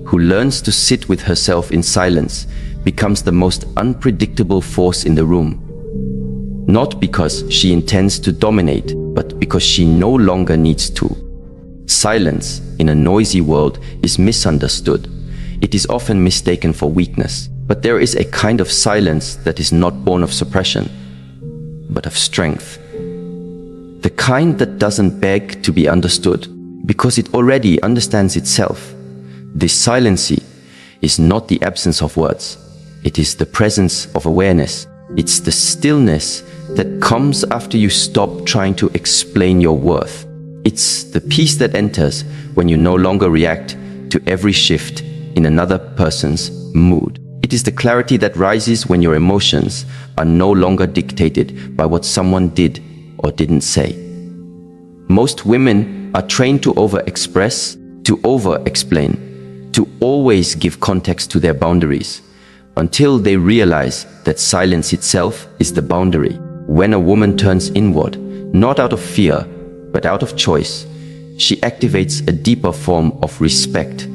who learns to sit with herself in silence becomes the most unpredictable force in the room. Not because she intends to dominate, but because she no longer needs to. Silence in a noisy world is misunderstood. It is often mistaken for weakness. But there is a kind of silence that is not born of suppression, but of strength. The kind that doesn't beg to be understood, because it already understands itself. This silence is not the absence of words. It is the presence of awareness. It's the stillness that comes after you stop trying to explain your worth. It's the peace that enters when you no longer react to every shift in another person's mood. It is the clarity that rises when your emotions are no longer dictated by what someone did or didn't say. Most women are trained to over-express, to over-explain, to always give context to their boundaries, until they realize that silence itself is the boundary. When a woman turns inward, not out of fear, but out of choice, she activates a deeper form of respect.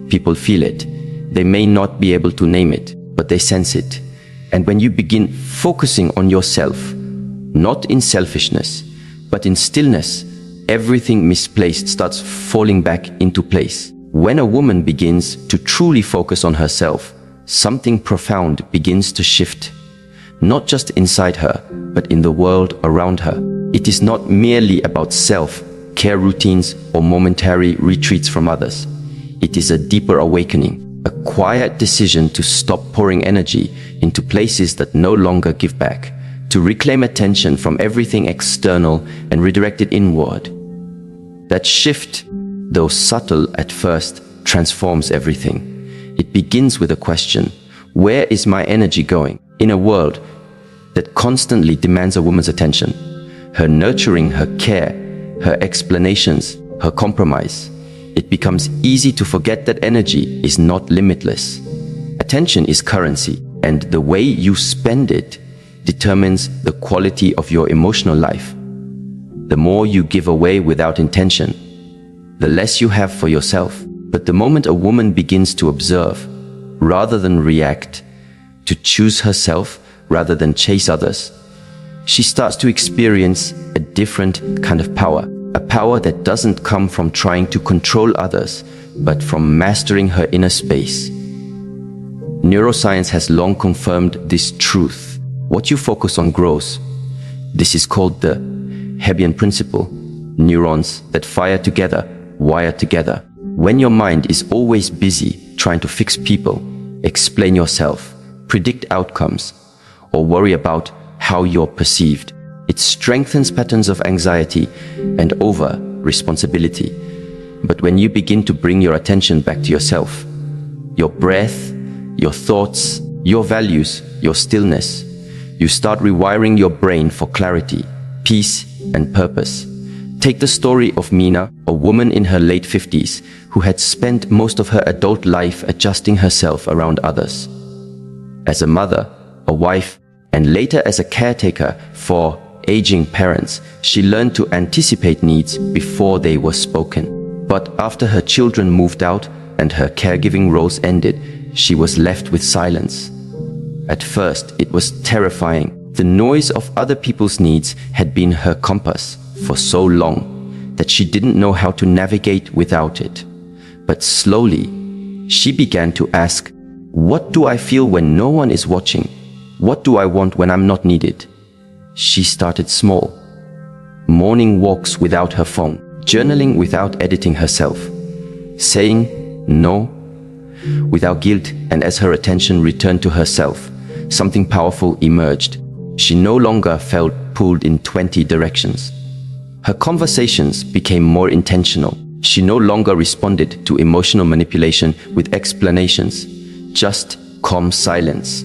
People feel it. They may not be able to name it, but they sense it. And when you begin focusing on yourself, not in selfishness, but in stillness, everything misplaced starts falling back into place. When a woman begins to truly focus on herself, something profound begins to shift. Not just inside her, but in the world around her. It is not merely about self-care routines or momentary retreats from others. It is a deeper awakening. A quiet decision to stop pouring energy into places that no longer give back, to reclaim attention from everything external and redirect it inward. That shift, though subtle at first, transforms everything. It begins with a question: where is my energy going? In a world that constantly demands a woman's attention, her nurturing, her care, her explanations, her compromise, it becomes easy to forget that energy is not limitless. Attention is currency, and the way you spend it determines the quality of your emotional life. The more you give away without intention, the less you have for yourself. But the moment a woman begins to observe, rather than react, to choose herself rather than chase others, she starts to experience a different kind of power. A power that doesn't come from trying to control others, but from mastering her inner space. Neuroscience has long confirmed this truth. What you focus on grows. This is called the Hebbian principle. Neurons that fire together, wire together. When your mind is always busy trying to fix people, explain yourself, predict outcomes, or worry about how you're perceived, it strengthens patterns of anxiety and over-responsibility. But when you begin to bring your attention back to yourself, your breath, your thoughts, your values, your stillness, you start rewiring your brain for clarity, peace, and purpose. Take the story of Mina, a woman in her late 50s who had spent most of her adult life adjusting herself around others. As a mother, a wife, and later as a caretaker for aging parents, she learned to anticipate needs before they were spoken. But after her children moved out and her caregiving roles ended, she was left with silence. At first, it was terrifying. The noise of other people's needs had been her compass for so long that she didn't know how to navigate without it. But slowly, she began to ask, what do I feel when no one is watching? What do I want when I'm not needed? She started small. Morning walks without her phone, journaling without editing herself, saying no without guilt, and as her attention returned to herself, something powerful emerged. She no longer felt pulled in 20 directions. Her conversations became more intentional. She no longer responded to emotional manipulation with explanations, just calm silence.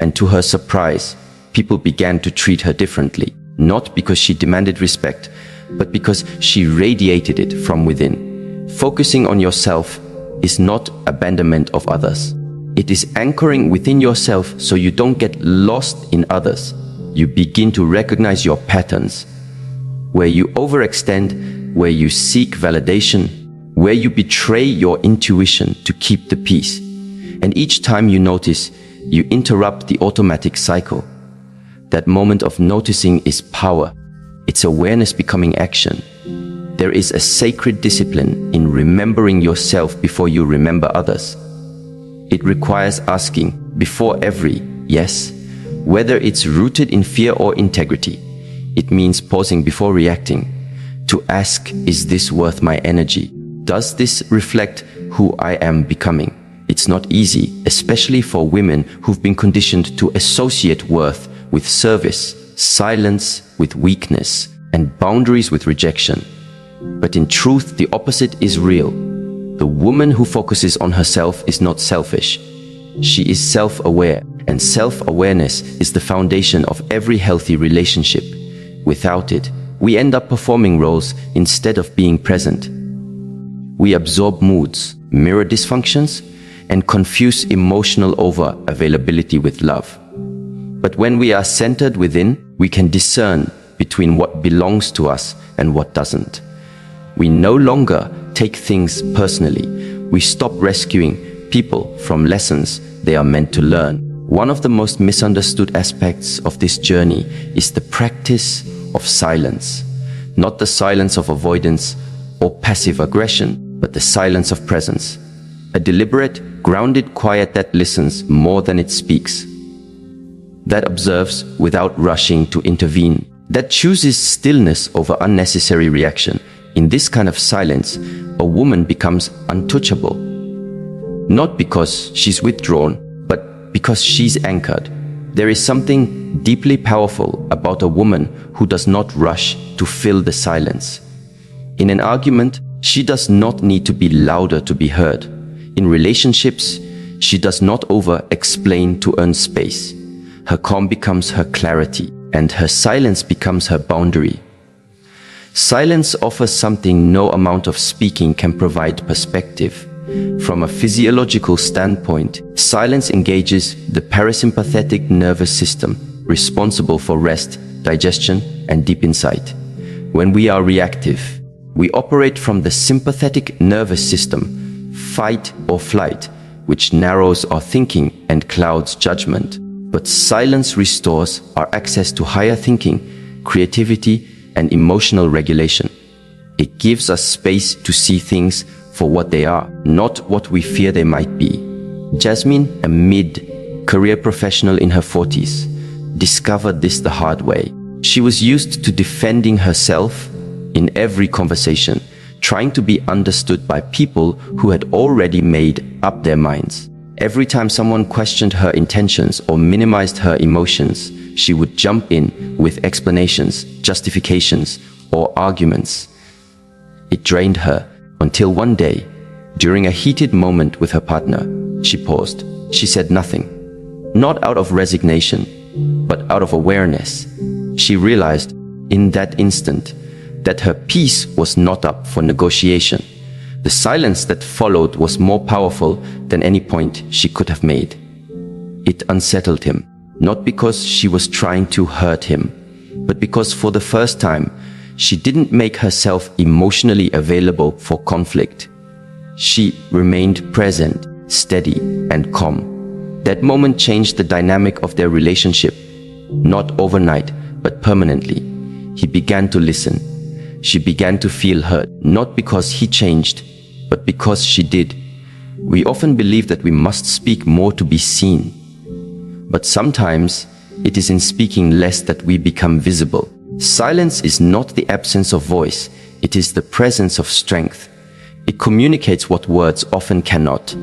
And to her surprise, people began to treat her differently, not because she demanded respect, but because she radiated it from within. Focusing on yourself is not abandonment of others. It is anchoring within yourself so you don't get lost in others. You begin to recognize your patterns, where you overextend, where you seek validation, where you betray your intuition to keep the peace. And each time you notice, you interrupt the automatic cycle. That moment of noticing is power. It's awareness becoming action. There is a sacred discipline in remembering yourself before you remember others. It requires asking before every yes, whether it's rooted in fear or integrity. It means pausing before reacting. To ask, is this worth my energy? Does this reflect who I am becoming? It's not easy, especially for women who've been conditioned to associate worth with service, silence with weakness, and boundaries with rejection. But in truth, the opposite is real. The woman who focuses on herself is not selfish. She is self-aware, and self-awareness is the foundation of every healthy relationship. Without it, we end up performing roles instead of being present. We absorb moods, mirror dysfunctions, and confuse emotional over-availability with love. But when we are centered within, we can discern between what belongs to us and what doesn't. We no longer take things personally. We stop rescuing people from lessons they are meant to learn. One of the most misunderstood aspects of this journey is the practice of silence. Not the silence of avoidance or passive aggression, but the silence of presence. A deliberate, grounded quiet that listens more than it speaks. That observes without rushing to intervene. That chooses stillness over unnecessary reaction. In this kind of silence, a woman becomes untouchable. Not because she's withdrawn, but because she's anchored. There is something deeply powerful about a woman who does not rush to fill the silence. In an argument, she does not need to be louder to be heard. In relationships, she does not over-explain to earn space. Her calm becomes her clarity, and her silence becomes her boundary. Silence offers something no amount of speaking can provide: perspective. From a physiological standpoint, silence engages the parasympathetic nervous system, responsible for rest, digestion, and deep insight. When we are reactive, we operate from the sympathetic nervous system, fight or flight, which narrows our thinking and clouds judgment. But silence restores our access to higher thinking, creativity, and emotional regulation. It gives us space to see things for what they are, not what we fear they might be. Jasmine, a mid-career professional in her 40s, discovered this the hard way. She was used to defending herself in every conversation, trying to be understood by people who had already made up their minds. Every time someone questioned her intentions or minimized her emotions, she would jump in with explanations, justifications, or arguments. It drained her until one day, during a heated moment with her partner, she paused. She said nothing, not out of resignation, but out of awareness. She realized in that instant that her peace was not up for negotiation. The silence that followed was more powerful than any point she could have made. It unsettled him, not because she was trying to hurt him, but because for the first time, she didn't make herself emotionally available for conflict. She remained present, steady, and calm. That moment changed the dynamic of their relationship, not overnight, but permanently. He began to listen. She began to feel heard, not because he changed, but because she did. We often believe that we must speak more to be seen. But sometimes it is in speaking less that we become visible. Silence is not the absence of voice, it is the presence of strength. It communicates what words often cannot.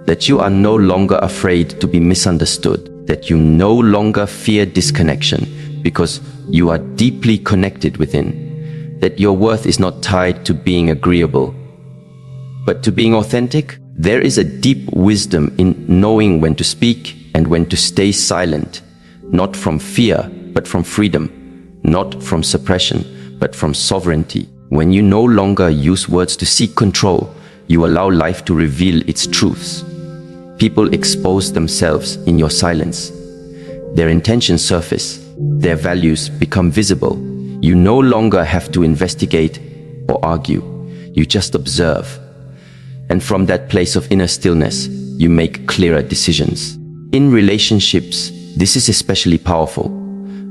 That you are no longer afraid to be misunderstood, that you no longer fear disconnection because you are deeply connected within, that your worth is not tied to being agreeable, but to being authentic. There is a deep wisdom in knowing when to speak and when to stay silent, not from fear, but from freedom, not from suppression, but from sovereignty. When you no longer use words to seek control, you allow life to reveal its truths. People expose themselves in your silence. Their intentions surface, their values become visible. You no longer have to investigate or argue. You just observe. And from that place of inner stillness, you make clearer decisions. In relationships, this is especially powerful.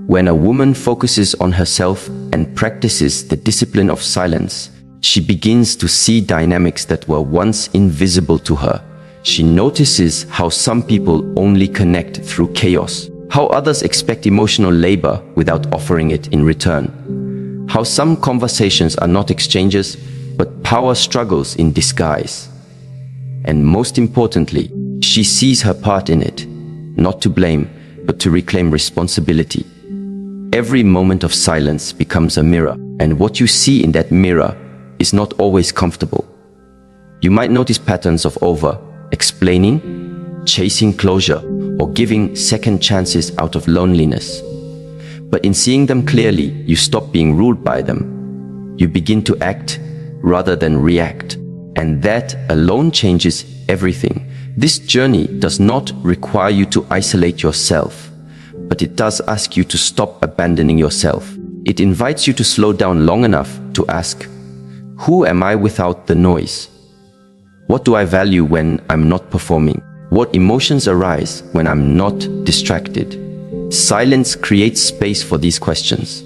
When a woman focuses on herself and practices the discipline of silence, she begins to see dynamics that were once invisible to her. She notices how some people only connect through chaos, how others expect emotional labor without offering it in return, how some conversations are not exchanges, but power struggles in disguise. And most importantly, she sees her part in it, not to blame, but to reclaim responsibility. Every moment of silence becomes a mirror, and what you see in that mirror is not always comfortable. You might notice patterns of over-explaining, chasing closure, or giving second chances out of loneliness. But in seeing them clearly, you stop being ruled by them. You begin to act rather than react, and that alone changes everything. This journey does not require you to isolate yourself, but it does ask you to stop abandoning yourself. It invites you to slow down long enough to ask, who am I without the noise? What do I value when I'm not performing? What emotions arise when I'm not distracted? Silence creates space for these questions.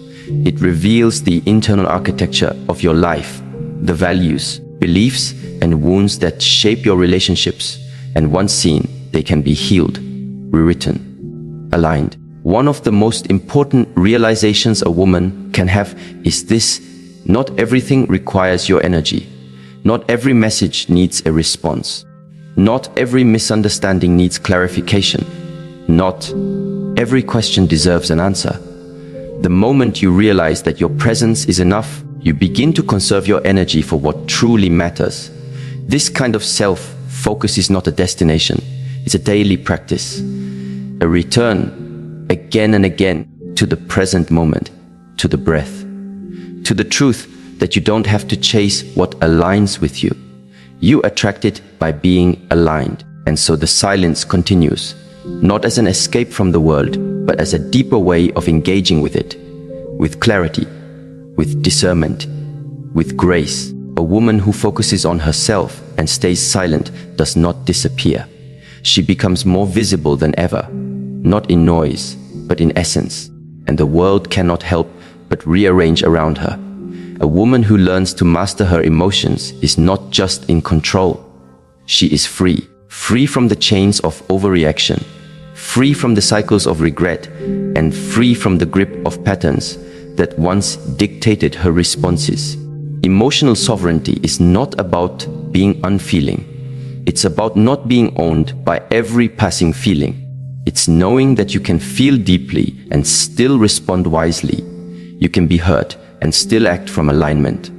It reveals the internal architecture of your life, the values, beliefs, and wounds that shape your relationships. And once seen, they can be healed, rewritten, aligned. One of the most important realizations a woman can have is this: not everything requires your energy. Not every message needs a response. Not every misunderstanding needs clarification. Not every question deserves an answer. The moment you realize that your presence is enough, you begin to conserve your energy for what truly matters. This kind of self-focus is not a destination. It's a daily practice. A return again and again to the present moment, to the breath, to the truth that you don't have to chase what aligns with you. You attract it by being aligned. And so the silence continues, not as an escape from the world, but as a deeper way of engaging with it, with clarity, with discernment, with grace. A woman who focuses on herself and stays silent does not disappear. She becomes more visible than ever, not in noise, but in essence. And the world cannot help but rearrange around her. A woman who learns to master her emotions is not just in control. She is free. Free from the chains of overreaction, free from the cycles of regret, and free from the grip of patterns that once dictated her responses. Emotional sovereignty is not about being unfeeling. It's about not being owned by every passing feeling. It's knowing that you can feel deeply and still respond wisely. You can be hurt and still act from alignment.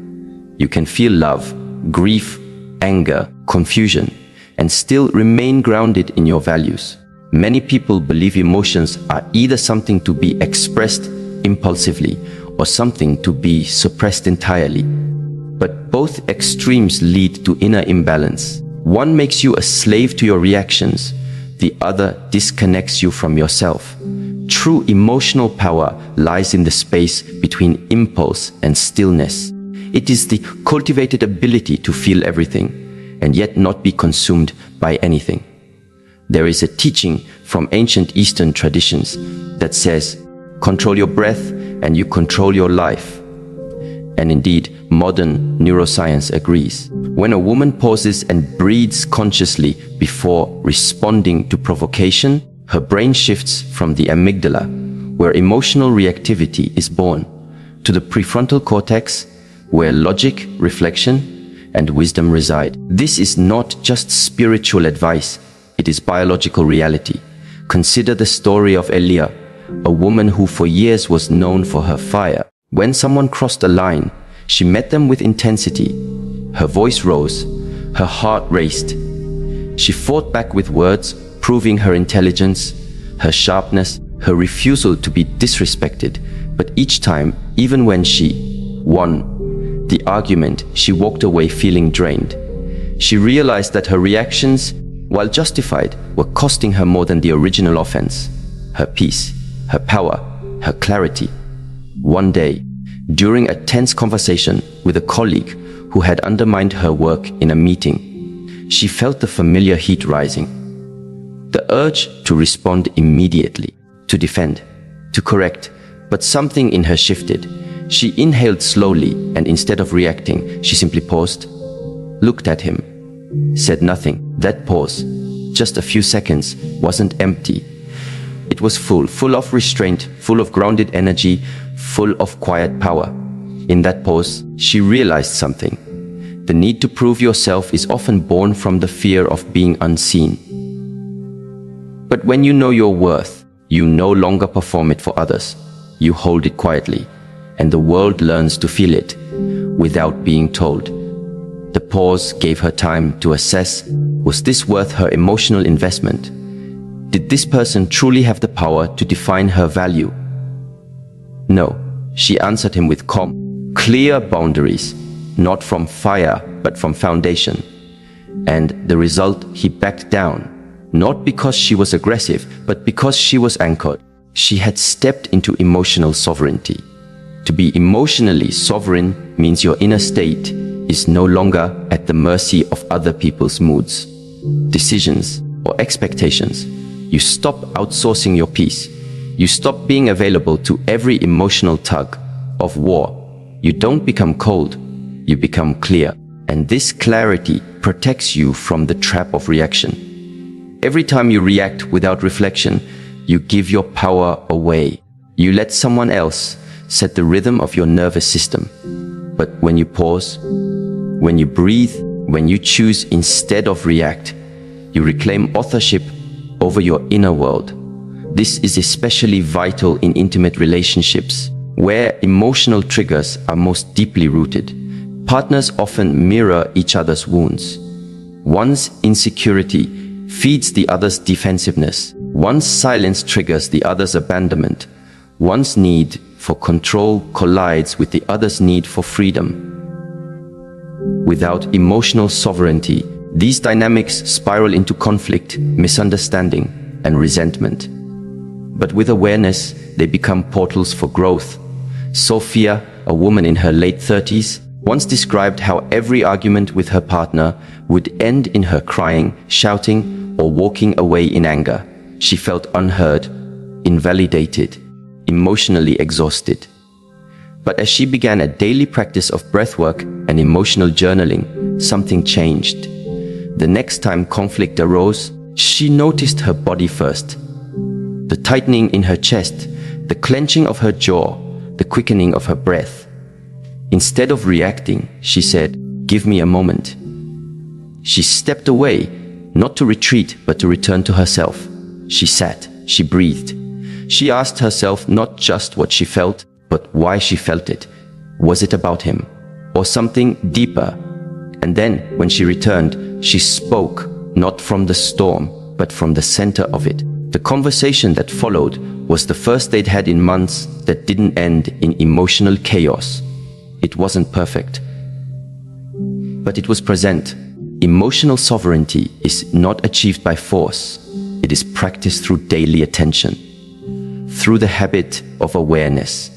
You can feel love, grief, anger, confusion, and still remain grounded in your values. Many people believe emotions are either something to be expressed impulsively or something to be suppressed entirely. But both extremes lead to inner imbalance. One makes you a slave to your reactions, the other disconnects you from yourself. True emotional power lies in the space between impulse and stillness. It is the cultivated ability to feel everything and yet not be consumed by anything. There is a teaching from ancient Eastern traditions that says, control your breath and you control your life. And indeed, modern neuroscience agrees. When a woman pauses and breathes consciously before responding to provocation, her brain shifts from the amygdala, where emotional reactivity is born, to the prefrontal cortex, where logic, reflection, and wisdom reside. This is not just spiritual advice, it is biological reality. Consider the story of Elia, a woman who for years was known for her fire. When someone crossed a line, she met them with intensity. Her voice rose, her heart raced. She fought back with words, proving her intelligence, her sharpness, her refusal to be disrespected. But each time, even when she won the argument, she walked away feeling drained. She realized that her reactions, while justified, were costing her more than the original offense: her peace, her power, her clarity. One day, during a tense conversation with a colleague who had undermined her work in a meeting. She felt the familiar heat rising. The urge to respond immediately, to defend, to correct, but something in her shifted. She inhaled slowly, and instead of reacting, she simply paused, looked at him, said nothing. That pause, just a few seconds, wasn't empty. It was full of restraint, full of grounded energy, full of quiet power. In that pause, she realized something. The need to prove yourself is often born from the fear of being unseen. But when you know your worth, you no longer perform it for others. You hold it quietly, and the world learns to feel it without being told. The pause gave her time to assess, was this worth her emotional investment? Did this person truly have the power to define her value? No, she answered him with calm, clear boundaries, not from fire, but from foundation. And the result, he backed down, not because she was aggressive, but because she was anchored. She had stepped into emotional sovereignty. To be emotionally sovereign means your inner state is no longer at the mercy of other people's moods, decisions, or expectations. You stop outsourcing your peace. You stop being available to every emotional tug of war. You don't become cold, you become clear. And this clarity protects you from the trap of reaction. Every time you react without reflection, you give your power away. You let someone else set the rhythm of your nervous system. But when you pause, when you breathe, when you choose instead of react, you reclaim authorship over your inner world. This is especially vital in intimate relationships, where emotional triggers are most deeply rooted. Partners often mirror each other's wounds. One's insecurity feeds the other's defensiveness. One's silence triggers the other's abandonment. One's need for control collides with the other's need for freedom. Without emotional sovereignty, these dynamics spiral into conflict, misunderstanding, and resentment. But with awareness, they become portals for growth. Sophia, a woman in her late 30s, once described how every argument with her partner would end in her crying, shouting, or walking away in anger. She felt unheard, invalidated, emotionally exhausted. But as she began a daily practice of breathwork and emotional journaling, something changed. The next time conflict arose, she noticed her body first. The tightening in her chest, the clenching of her jaw, the quickening of her breath. Instead of reacting, she said, "Give me a moment." She stepped away, not to retreat, but to return to herself. She sat, she breathed. She asked herself not just what she felt, but why she felt it. Was it about him, or something deeper? And then, when she returned, she spoke, not from the storm, but from the center of it. The conversation that followed was the first they'd had in months that didn't end in emotional chaos. It wasn't perfect, but it was present. Emotional sovereignty is not achieved by force. It is practiced through daily attention, through the habit of awareness,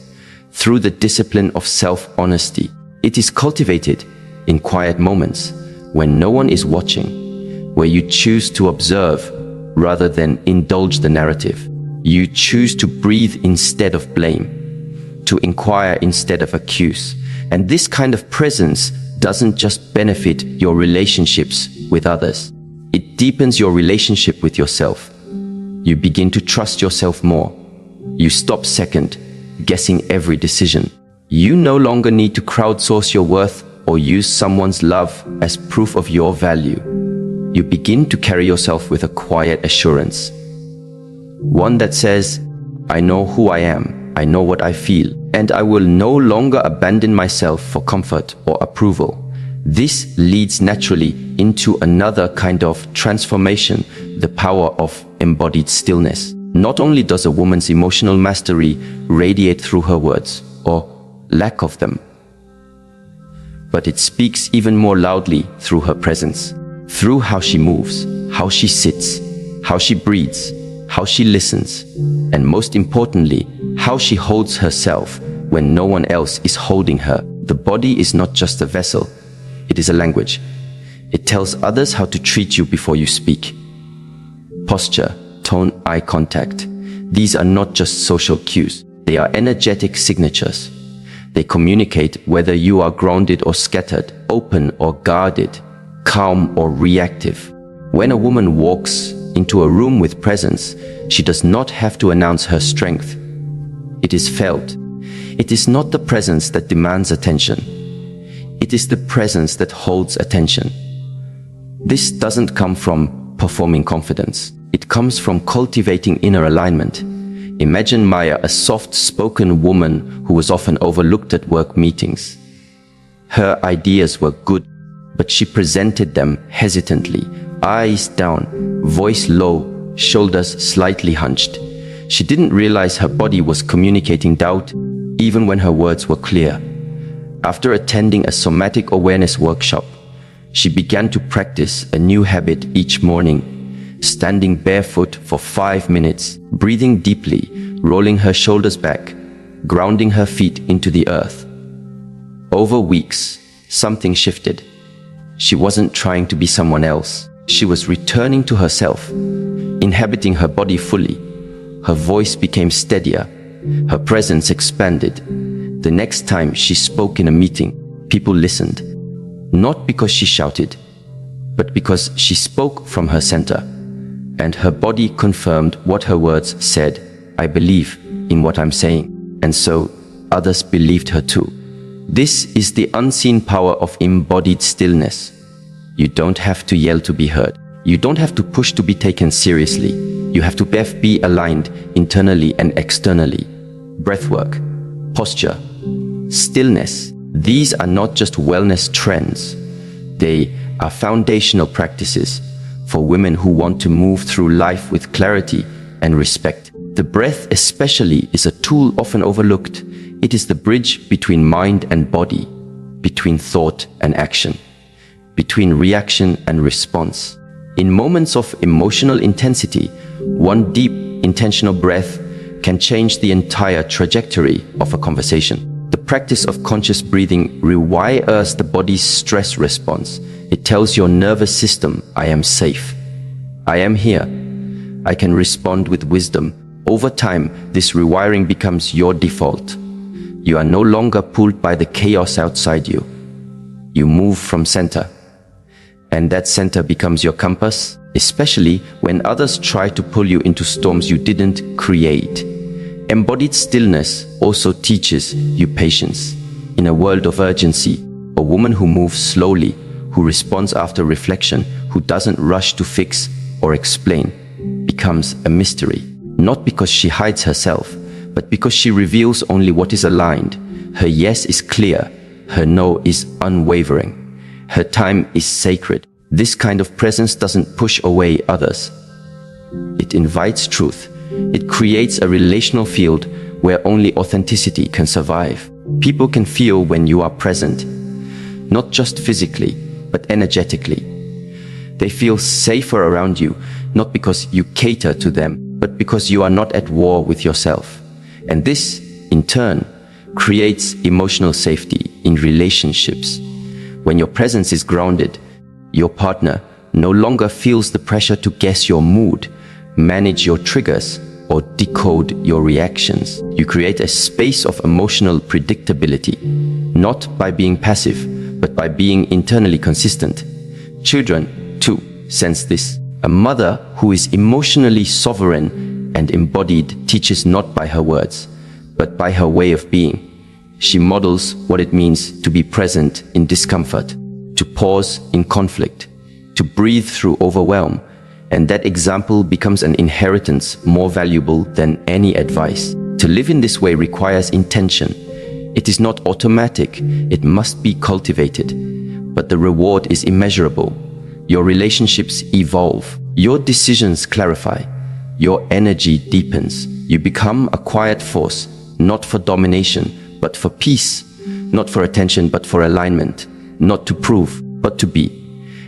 through the discipline of self-honesty. It is cultivated in quiet moments when no one is watching, where you choose to observe rather than indulge the narrative. You choose to breathe instead of blame, to inquire instead of accuse. And this kind of presence doesn't just benefit your relationships with others. It deepens your relationship with yourself. You begin to trust yourself more. You stop second guessing every decision. You no longer need to crowdsource your worth or use someone's love as proof of your value. You begin to carry yourself with a quiet assurance. One that says, "I know who I am. I know what I feel, and I will no longer abandon myself for comfort or approval." This leads naturally into another kind of transformation, the power of embodied stillness. Not only does a woman's emotional mastery radiate through her words, or lack of them, but it speaks even more loudly through her presence, through how she moves, how she sits, how she breathes, how she listens, and most importantly, how she holds herself when no one else is holding her. The body is not just a vessel, It is a language. It tells others how to treat you before you speak. Posture, tone, eye contact. These are not just social cues. They are energetic signatures. They communicate whether you are grounded or scattered, open or guarded, calm or reactive. When a woman walks into a room with presence, she does not have to announce her strength. It is felt. It is not the presence that demands attention. It is the presence that holds attention. This doesn't come from performing confidence. It comes from cultivating inner alignment. Imagine Maya, a soft-spoken woman who was often overlooked at work meetings. Her ideas were good, but she presented them hesitantly, eyes down, voice low, shoulders slightly hunched. She didn't realize her body was communicating doubt, even when her words were clear. After attending a somatic awareness workshop, she began to practice a new habit each morning, standing barefoot for 5 minutes, breathing deeply, rolling her shoulders back, grounding her feet into the earth. Over weeks, something shifted. She wasn't trying to be someone else. She was returning to herself, inhabiting her body fully. Her voice became steadier. Her presence expanded. The next time she spoke in a meeting, people listened. Not because she shouted, but because she spoke from her center. And her body confirmed what her words said. I believe in what I'm saying. And so others believed her too. This is the unseen power of embodied stillness. You don't have to yell to be heard. You don't have to push to be taken seriously. You have to be aligned internally and externally. Breathwork, posture, stillness. These are not just wellness trends. They are foundational practices for women who want to move through life with clarity and respect. The breath especially is a tool often overlooked. It is the bridge between mind and body, between thought and action, between reaction and response. In moments of emotional intensity, one deep, intentional breath can change the entire trajectory of a conversation. The practice of conscious breathing rewires the body's stress response. It tells your nervous system, I am safe. I am here. I can respond with wisdom. Over time, this rewiring becomes your default. You are no longer pulled by the chaos outside you. You move from center. And that center becomes your compass, especially when others try to pull you into storms you didn't create. Embodied stillness also teaches you patience. In a world of urgency, a woman who moves slowly, who responds after reflection, who doesn't rush to fix or explain, becomes a mystery. Not because she hides herself, but because she reveals only what is aligned. Her yes is clear, her no is unwavering. Her time is sacred. This kind of presence doesn't push away others. It invites truth. It creates a relational field where only authenticity can survive. People can feel when you are present, not just physically, but energetically. They feel safer around you, not because you cater to them, but because you are not at war with yourself. And this, in turn, creates emotional safety in relationships. When your presence is grounded, your partner no longer feels the pressure to guess your mood, manage your triggers, or decode your reactions. You create a space of emotional predictability, not by being passive, but by being internally consistent. Children, too, sense this. A mother who is emotionally sovereign and embodied teaches not by her words, but by her way of being. She models what it means to be present in discomfort, to pause in conflict, to breathe through overwhelm, and that example becomes an inheritance more valuable than any advice. To live in this way requires intention. It is not automatic, it must be cultivated, but the reward is immeasurable. Your relationships evolve, your decisions clarify, your energy deepens. You become a quiet force, not for domination, but for peace, not for attention, but for alignment, not to prove, but to be.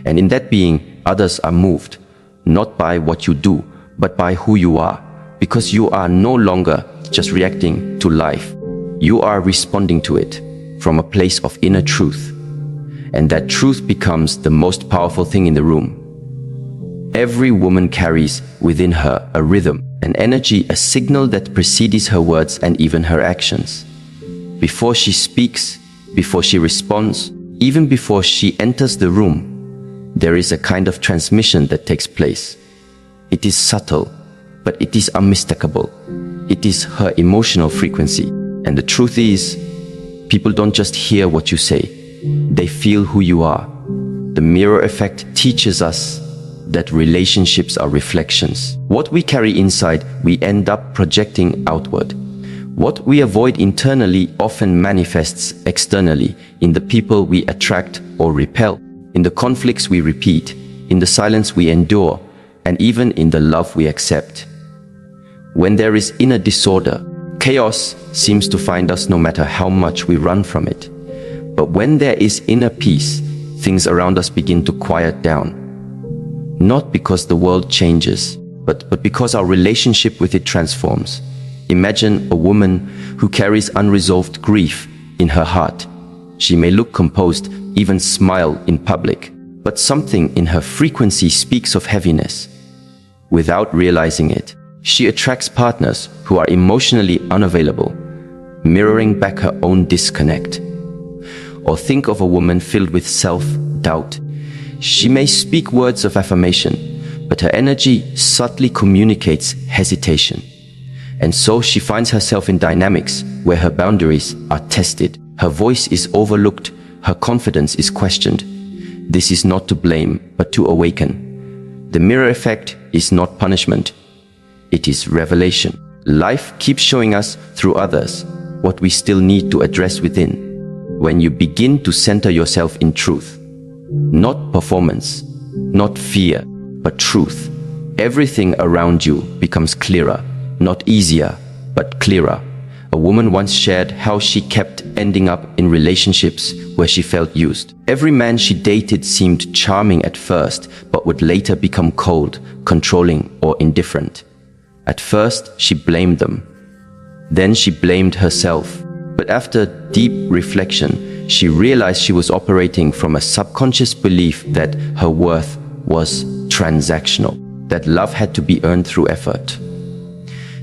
And in that being, others are moved, not by what you do, but by who you are, because you are no longer just reacting to life. You are responding to it from a place of inner truth. and that truth becomes the most powerful thing in the room. Every woman carries within her a rhythm, an energy, a signal that precedes her words and even her actions. Before she speaks, before she responds, even before she enters the room, there is a kind of transmission that takes place. It is subtle, but it is unmistakable. It is her emotional frequency. And the truth is, people don't just hear what you say, they feel who you are. The mirror effect teaches us that relationships are reflections. What we carry inside, we end up projecting outward. What we avoid internally often manifests externally in the people we attract or repel, in the conflicts we repeat, in the silence we endure, and even in the love we accept. When there is inner disorder, chaos seems to find us no matter how much we run from it. But when there is inner peace, things around us begin to quiet down. Not because the world changes, but because our relationship with it transforms. Imagine a woman who carries unresolved grief in her heart. She may look composed, even smile in public, but something in her frequency speaks of heaviness. Without realizing it, she attracts partners who are emotionally unavailable, mirroring back her own disconnect. Or think of a woman filled with self-doubt. She may speak words of affirmation, but her energy subtly communicates hesitation. And so she finds herself in dynamics where her boundaries are tested, her voice is overlooked, her confidence is questioned. This is not to blame, but to awaken. The mirror effect is not punishment, it is revelation. Life keeps showing us through others what we still need to address within. When you begin to center yourself in truth, not performance, not fear, but truth, everything around you becomes clearer. Not easier, but clearer. A woman once shared how she kept ending up in relationships where she felt used. Every man she dated seemed charming at first, but would later become cold, controlling, or indifferent. At first, she blamed them. Then she blamed herself. But after deep reflection, she realized she was operating from a subconscious belief that her worth was transactional, that love had to be earned through effort.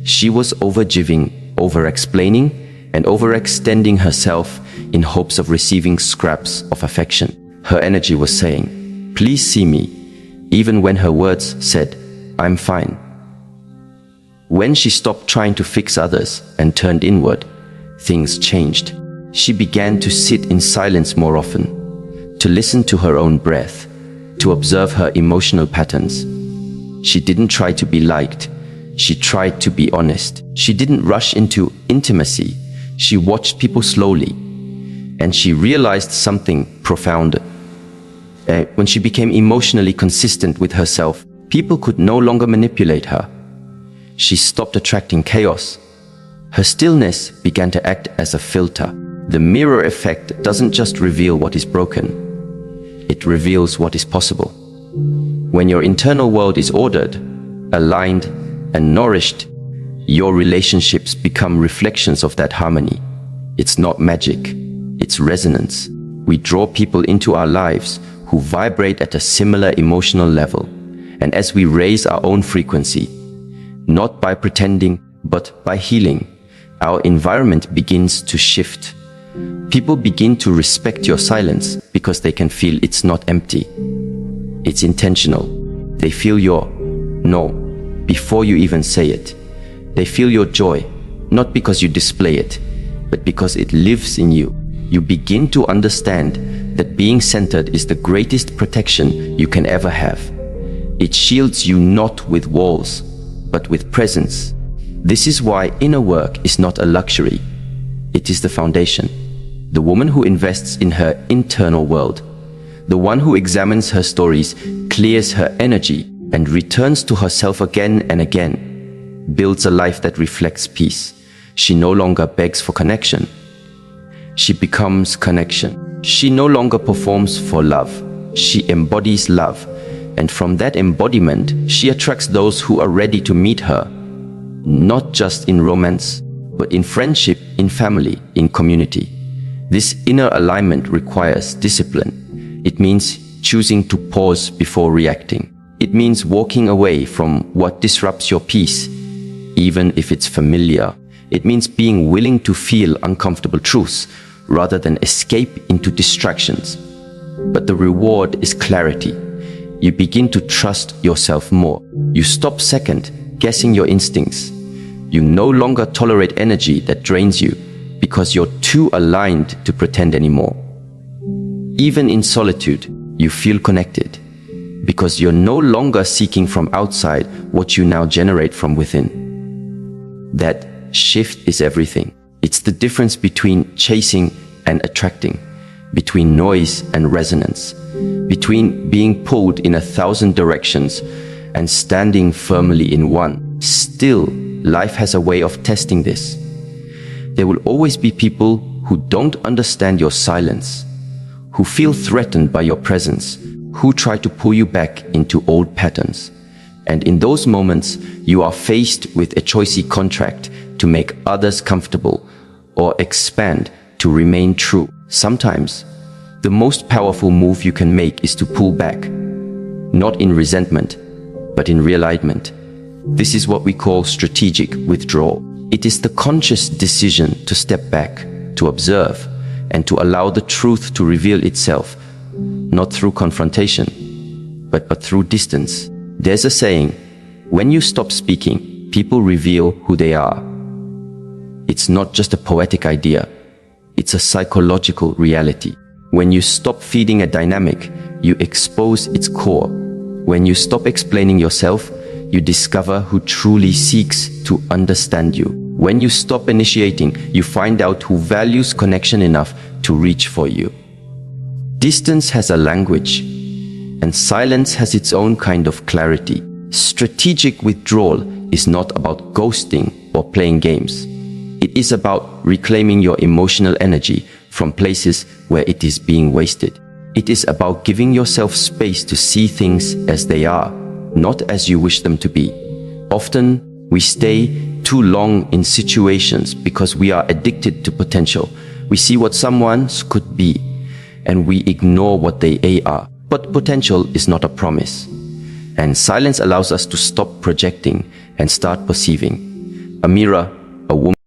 She was overgiving, over-explaining, and overextending herself in hopes of receiving scraps of affection. Her energy was saying, "Please see me," even when her words said, "I'm fine." When she stopped trying to fix others and turned inward, things changed. She began to sit in silence more often, to listen to her own breath, to observe her emotional patterns. She didn't try to be liked. She tried to be honest. She didn't rush into intimacy. She watched people slowly. And she realized something profound. When she became emotionally consistent with herself, people could no longer manipulate her. She stopped attracting chaos. Her stillness began to act as a filter. The mirror effect doesn't just reveal what is broken. It reveals what is possible. When your internal world is ordered, aligned, and nourished, your relationships become reflections of that harmony. It's not magic, it's resonance. We draw people into our lives who vibrate at a similar emotional level. And as we raise our own frequency, not by pretending, but by healing, our environment begins to shift. People begin to respect your silence because they can feel it's not empty. It's intentional. They feel your no before you even say it. They feel your joy, not because you display it, but because it lives in you. You begin to understand that being centered is the greatest protection you can ever have. It shields you not with walls, but with presence. This is why inner work is not a luxury. It is the foundation. The woman who invests in her internal world, the one who examines her stories, clears her energy, and returns to herself again and again, builds a life that reflects peace. She no longer begs for connection. She becomes connection. She no longer performs for love. She embodies love. And from that embodiment, she attracts those who are ready to meet her, not just in romance, but in friendship, in family, in community. This inner alignment requires discipline. It means choosing to pause before reacting. It means walking away from what disrupts your peace, even if it's familiar. It means being willing to feel uncomfortable truths rather than escape into distractions. But the reward is clarity. You begin to trust yourself more. You stop second guessing your instincts. You no longer tolerate energy that drains you because you're too aligned to pretend anymore. Even in solitude, you feel connected because you're no longer seeking from outside what you now generate from within. That shift is everything. It's the difference between chasing and attracting, between noise and resonance, between being pulled in 1,000 directions and standing firmly in one. Still, life has a way of testing this. There will always be people who don't understand your silence, who feel threatened by your presence, who try to pull you back into old patterns. And in those moments, you are faced with a choicy contract to make others comfortable or expand to remain true. Sometimes, the most powerful move you can make is to pull back, not in resentment, but in realignment. This is what we call strategic withdrawal. It is the conscious decision to step back, to observe, and to allow the truth to reveal itself, not through confrontation, but through distance. There's a saying, when you stop speaking, people reveal who they are. It's not just a poetic idea, it's a psychological reality. When you stop feeding a dynamic, you expose its core. When you stop explaining yourself, you discover who truly seeks to understand you. When you stop initiating, you find out who values connection enough to reach for you. Distance has a language, and silence has its own kind of clarity. Strategic withdrawal is not about ghosting or playing games. It is about reclaiming your emotional energy from places where it is being wasted. It is about giving yourself space to see things as they are, not as you wish them to be. Often, we stay too long in situations because we are addicted to potential. We see what someone could be, and we ignore what they are. But potential is not a promise. And silence allows us to stop projecting and start perceiving. A mirror, a woman,